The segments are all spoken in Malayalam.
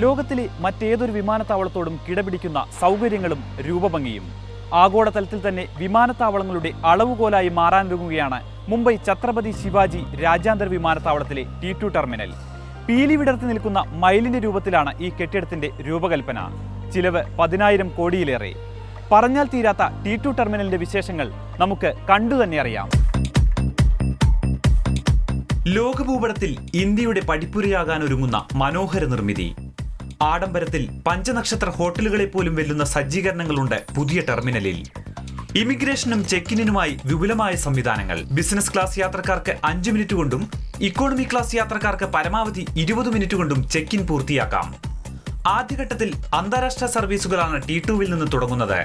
ലോകത്തിലെ മറ്റേതൊരു വിമാനത്താവളത്തോടും കിടപിടിക്കുന്ന സൗകര്യങ്ങളും രൂപഭംഗിയും ആഗോളതലത്തിൽ തന്നെ വിമാനത്താവളങ്ങളുടെ അളവുകോലായി മാറാനൊരുങ്ങുകയാണ് മുംബൈ ഛത്രപതി ശിവാജി രാജ്യാന്തര വിമാനത്താവളത്തിലെ T2 ടെർമിനൽ. പീലി വിടർത്തി നിൽക്കുന്ന മയിലിന്റെ രൂപത്തിലാണ് ഈ കെട്ടിടത്തിന്റെ രൂപകൽപ്പന. ചിലവ് 10,000 കോടിയിലേറെ. പറഞ്ഞാൽ തീരാത്ത T2 ടെർമിനലിന്റെ വിശേഷങ്ങൾ നമുക്ക് കണ്ടുതന്നെ അറിയാം. ലോകഭൂപടത്തിൽ ഇന്ത്യയുടെ പടിപ്പുരയാകാൻ ഒരുങ്ങുന്ന മനോഹര നിർമ്മിതി. ആഡംബരത്തിൽ പഞ്ചനക്ഷത്ര ഹോട്ടലുകളെ പോലും വെല്ലുന്ന സജ്ജീകരണങ്ങളുണ്ട് പുതിയ ടെർമിനലിൽ. ഇമിഗ്രേഷനും ചെക്കിനുമായി വിപുലമായ സംവിധാനങ്ങൾ. ബിസിനസ് ക്ലാസ് യാത്രക്കാർക്ക് 5 മിനിറ്റ് കൊണ്ടും ഇക്കോണമി ക്ലാസ് യാത്രക്കാർക്ക് പരമാവധി 20 മിനിറ്റ് കൊണ്ടും ചെക്ക് ഇൻ പൂർത്തിയാക്കാം. ആദ്യഘട്ടത്തിൽ അന്താരാഷ്ട്ര സർവീസുകളാണ് T2വിൽ നിന്ന് തുടങ്ങുന്നത്.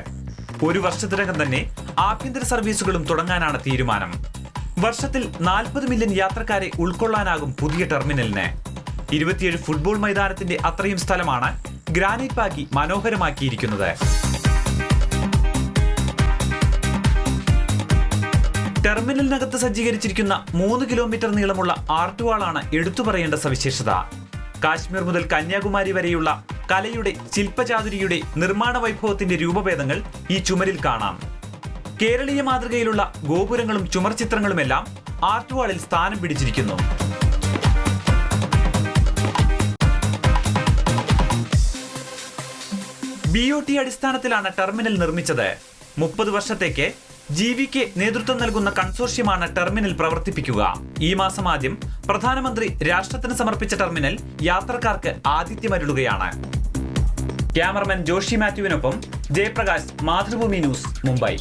ഒരു വർഷത്തിനകം തന്നെ ആഭ്യന്തര സർവീസുകളും തുടങ്ങാനാണ് തീരുമാനം. വർഷത്തിൽ 40 മില്യൺ യാത്രക്കാരെ ഉൾക്കൊള്ളാനാകും പുതിയ ടെർമിനലിന്. 27 ഫുട്ബോൾ മൈതാനത്തിന്റെ അത്രയും സ്ഥലമാണ് ഗ്രാനൈറ്റ് പാകി മനോഹരമാക്കിയിരിക്കുന്നത്. ടെർമിനലിനകത്ത് സജ്ജീകരിച്ചിരിക്കുന്ന 3 കിലോമീറ്റർ നീളമുള്ള ആർട്ടുവാളാണ് എടുത്തു പറയേണ്ട സവിശേഷത. കാശ്മീർ മുതൽ കന്യാകുമാരി വരെയുള്ള കലയുടെ ശില്പചാതുരിയുടെ നിർമ്മാണ വൈഭവത്തിന്റെ രൂപഭേദങ്ങൾ ഈ ചുമരിൽ കാണാം. കേരളീയ മാതൃകയിലുള്ള ഗോപുരങ്ങളും ചുമർ ചിത്രങ്ങളുമെല്ലാം ആർട്ടുവാളിൽ സ്ഥാനം പിടിച്ചിരിക്കുന്നു. BOT അടിസ്ഥാനത്തിലാണ് ടെർമിനൽ നിർമ്മിച്ചത്. 30 വർഷത്തേക്ക് GVK നേതൃത്വം നൽകുന്ന കൺസോർഷ്യമാണ് ടെർമിനൽ പ്രവർത്തിപ്പിക്കുക. ഈ മാസം ആദ്യം പ്രധാനമന്ത്രി രാഷ്ട്രത്തിന് സമർപ്പിച്ച ടെർമിനൽ യാത്രക്കാർക്ക് ആതിഥ്യമരുളുകയാണ്. ക്യാമറമാൻ ജോഷി മാത്യുവിനൊപ്പം ജയപ്രകാശ്, മാതൃഭൂമി ന്യൂസ്, മുംബൈ.